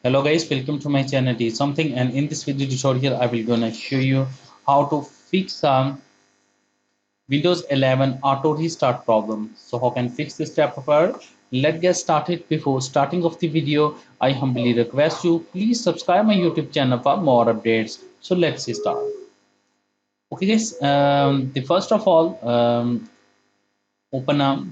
Hello guys, welcome to my channel T something, and in this video tutorial I will gonna show you how to fix some Windows 11 auto restart problem. So how can fix this type of error? Let's get started. Before starting of the video, I humbly request you please subscribe my YouTube channel for more updates. So let's start. Okay guys, the first of all, open a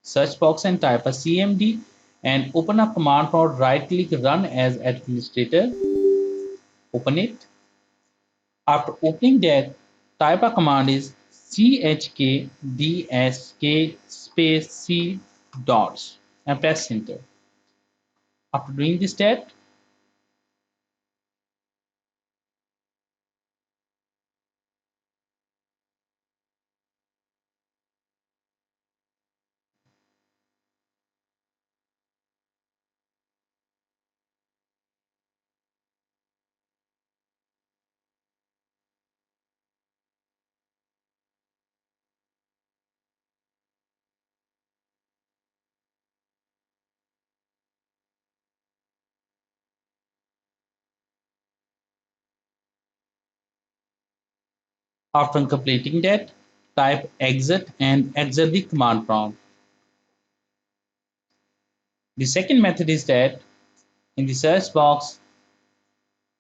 search box and type a cmd and open a command prompt, right click, run as administrator. Open it. After opening that, type a command is chkdsk space c dots and press enter. After doing this that, after completing that, type exit and exit the command prompt. The second method is that in the search box,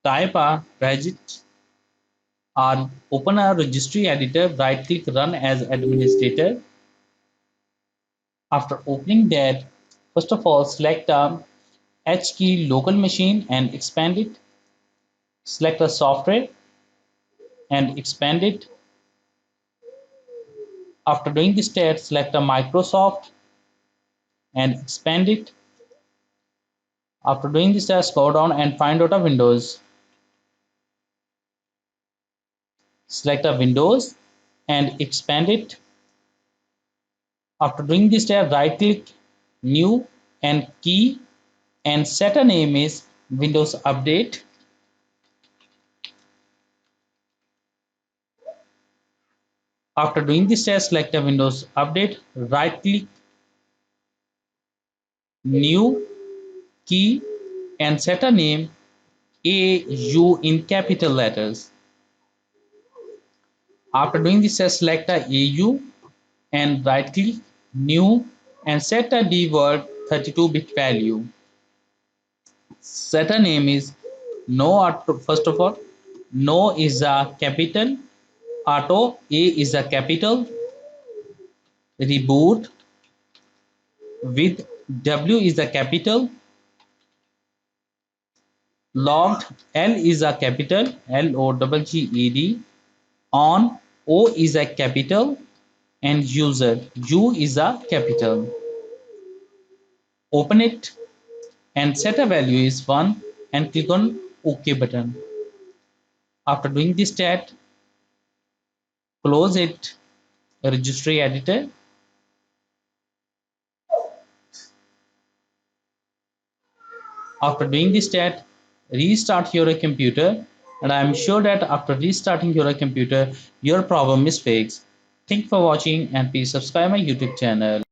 type a registry or open a registry editor, right click, run as administrator. After opening that, first of all select a H key local machine and expand it. Select a software and expand it. After doing this step, select a Microsoft and expand it. After doing this step, scroll down and find out a Windows. Select a Windows and expand it. After doing this step, right click, new and key, and set a name is Windows Update. After doing this step, select a Windows Update, right click, new, key, and set a name AU in capital letters. After doing this, select a AU and right click, new, and set a dword 32-bit value. Set a name is no auto. First of all, no is a capital, auto A is a capital, reboot with W is a capital, logged L is a capital, LOGGED, on O is a capital, and user U is a capital. Open it and set a value is 1 and click on OK button. After doing this stat, close it, Registry Editor. After doing this stat, restart your computer, and I am sure that after restarting your computer, your problem is fixed. Thank you for watching and please subscribe my YouTube channel.